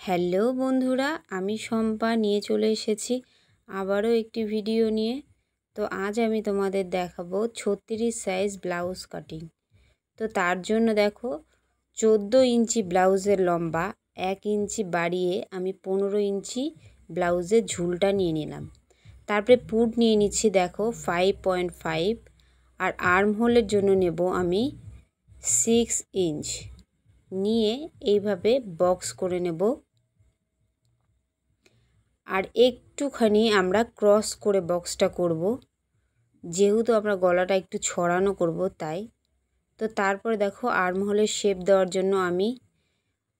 Hello বন্ধুরা, আমি শম্পা নিয়ে চলে এসেছি আবারও একটি ভিডিও নিয়ে। তো আজ আমি তোমাদের দেখাবো 36 সাইজ ব্লাউজ কাটিং। তো তার জন্য দেখো 14 ইঞ্চি ব্লাউজের লম্বা 1 ইঞ্চি বাড়িয়ে আমি 15 ইঞ্চি ব্লাউজের ঝুলটা নিয়ে নিলাম। তারপরে পুট নিয়ে নিচ্ছি দেখো 5.5, আর আর্ম হোলের জন্য নেব আমি 6 ইঞ্চ নিয়ে এইভাবে বক্স করে নেব। আর একটুখানি আমরা ক্রস করে বক্সটা করব, যেহেতু আমরা গলাটা একটু ছড়ানো করব তাই। তো তারপরে দেখো আর্ম হোলের শেপ দেওয়ার জন্য আমি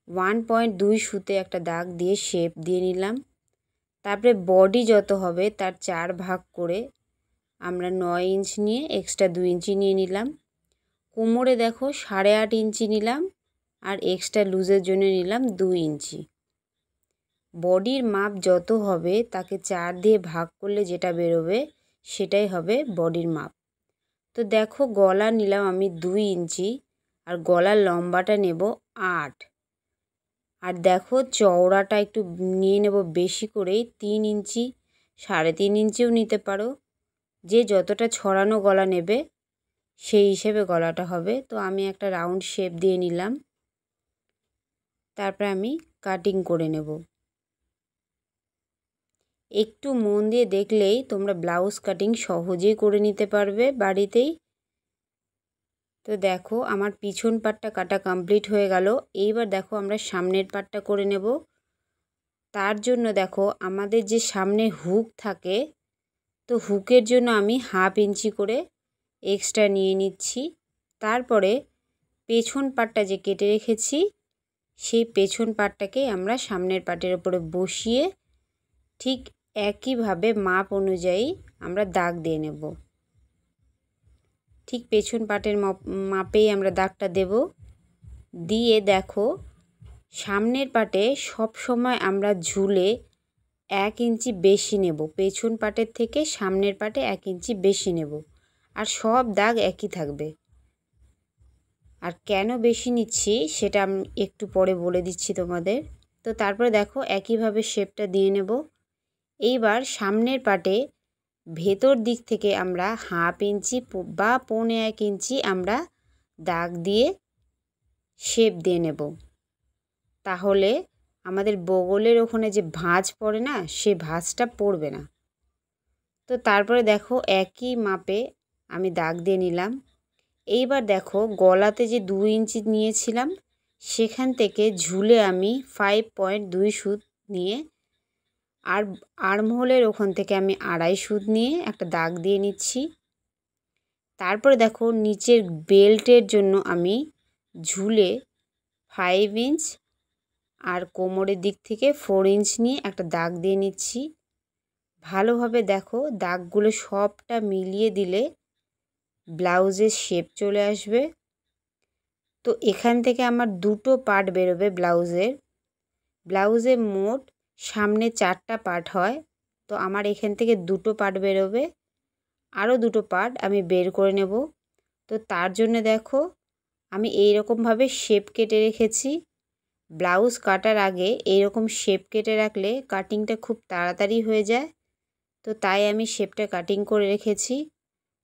1.2 সুতে একটা দাগ দিয়ে শেপ দিয়ে নিলাম। তারপরে বডি যত হবে তার 4 ভাগ করে আমরা 9 ইঞ্চ নিয়ে এক্সট্রা 2 ইঞ্চি নিয়ে নিলাম। কোমরে দেখো 8.5 ইঞ্চি নিলাম, আর এক্সট্রা লুজের জন্য নিলাম 2 ইঞ্চি। বডির মাপ যত হবে তাকে 4 দিয়ে ভাগ করলে যেটা বেরোবে সেটাই হবে বডির মাপ। তো দেখো গলা নিলাম আমি 2 ইঞ্চি, আর গলার লম্বাটা নেব 8। আর দেখো চওড়াটা একটু নিয়ে নেব বেশি করেই, 3 ইঞ্চি, 3.5 ইঞ্চিও নিতে পারো। যে যতটা ছড়ানো গলা নেবে সেই হিসেবে গলাটা হবে। তো আমি একটা রাউন্ড শেপ দিয়ে নিলাম, তারপরে আমি কাটিং করে নেব। একটু মন দিয়ে দেখলেই তোমরা ব্লাউজ কাটিং সহজেই করে নিতে পারবে বাড়িতেই। তো দেখো আমার পিছন পাটটা কাটা কমপ্লিট হয়ে গেল। এইবার দেখো আমরা সামনের পাটটা করে নেব। তার জন্য দেখো আমাদের যে সামনে হুক থাকে, তো হুকের জন্য আমি 1/2 ইঞ্চি করে এক্সট্রা নিয়ে নিচ্ছি। তারপরে পেছন পাটটা যে কেটে রেখেছি সেই পেছন পাটটাকে আমরা সামনের পাটের উপরে বসিয়ে ঠিক একইভাবে মাপ অনুযায়ী আমরা দাগ দিয়ে নেব। ঠিক পেছন পাটের মাপেই আমরা দাগটা দেব। দিয়ে দেখো সামনের পাটে সব সময় আমরা ঝুলে 1 ইঞ্চি বেশি নেব, পেছন পাটের থেকে সামনের পাটে 1 ইঞ্চি বেশি নেব। আর সব দাগ একই থাকবে। আর কেন বেশি নিচ্ছি সেটা আমি একটু পরে বলে দিচ্ছি তোমাদের। তো তারপরে দেখো একইভাবে শেপটা দিয়ে নেব। এইবার সামনের পাটে ভেতর দিক থেকে আমরা 1/2 ইঞ্চি বা 1.25 ইঞ্চি আমরা দাগ দিয়ে শেপ দিয়ে নেব। তাহলে আমাদের বগলের ওখানে যে ভাঁজ পড়ে না, সে ভাঁজটা পড়বে না। তো তারপরে দেখো একই মাপে আমি দাগ দিয়ে নিলাম। এইবার দেখো গলাতে যে 2 ইঞ্চি নিয়েছিলাম সেখান থেকে ঝুলে আমি 5.2 সুত নিয়ে, আর আর্মহোলের ওখান থেকে আমি 2.5 সুত নিয়ে একটা দাগ দিয়ে নিচ্ছি। তারপরে দেখো নিচের বেল্টের জন্য আমি ঝুলে 5 ইঞ্চ আর কোমরের দিক থেকে 4 ইঞ্চ নিয়ে একটা দাগ দিয়ে নিচ্ছি। ভালোভাবে দেখো দাগগুলো সবটা মিলিয়ে দিলে ব্লাউজের শেপ চলে আসবে। তো এখান থেকে আমার 2টো পার্ট বেরোবে ব্লাউজের মোট সামনে 4টা পার্ট হয়। তো আমার এখান থেকে 2টো পার্ট বেরোবে, আরও 2টো পার্ট আমি বের করে নেব। তো তার জন্য দেখো আমি এইরকমভাবে শেপ কেটে রেখেছি। ব্লাউজ কাটার আগে এইরকম শেপ কেটে রাখলে কাটিংটা খুব তাড়াতাড়ি হয়ে যায়। তো তাই আমি শেপটা কাটিং করে রেখেছি।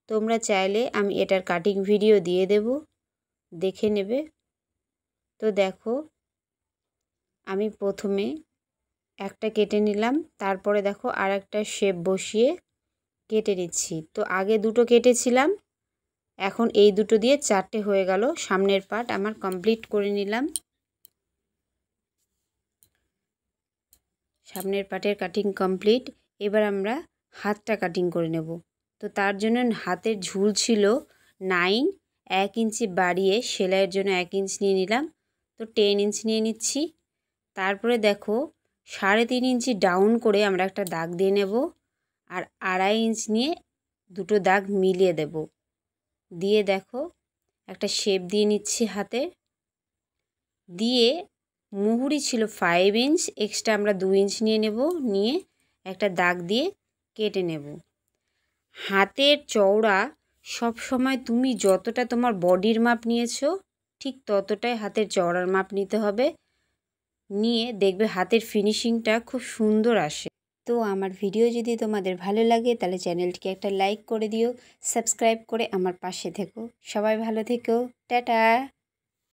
তোমরা চাইলে আমি এটার কাটিং ভিডিও দিয়ে দেব, দেখে নেবে। তো দেখো আমি প্রথমে একটা কেটে নিলাম, তারপরে দেখো আর একটা শেপ বসিয়ে কেটে নিচ্ছি। তো আগে 2টো কেটেছিলাম, এখন এই 2টো দিয়ে 4টে হয়ে গেল। সামনের পার্ট আমার কমপ্লিট করে নিলাম। সামনের পার্টের কাটিং কমপ্লিট। এবার আমরা হাতটা কাটিং করে নেব। তো তার জন্য হাতের ঝুল ছিল 9, 1 ইঞ্চি বাড়িয়ে সেলাইয়ের জন্য 1 ইঞ্চ নিয়ে নিলাম। তো 10 ইঞ্চ নিয়ে নিচ্ছি। তারপরে দেখো 3.5 ইঞ্চি ডাউন করে আমরা একটা দাগ দিয়ে নেব, আর 2.5 ইঞ্চ নিয়ে 2টো দাগ মিলিয়ে দেব। দিয়ে দেখো একটা শেপ দিয়ে নিচ্ছি হাতে। দিয়ে মুহুরি ছিল 5 ইঞ্চ, এক্সট্রা আমরা 2 ইঞ্চ নিয়ে নেব, নিয়ে একটা দাগ দিয়ে কেটে নেব। হাতের চওড়া সব সময় তুমি যতটা তোমার বডির মাপ নিয়েছো ঠিক ততটাই হাতের চওড়ার মাপ নিতে হবে। নিয়ে দেখবে হাতের ফিনিশিংটা খুব সুন্দর আসে। তো আমার ভিডিও যদি তোমাদের ভালো লাগে তাহলে চ্যানেলটিকে একটা লাইক করে দিও, সাবস্ক্রাইব করে আমার পাশে থেকো। সবাই ভালো থেকো, টাটা।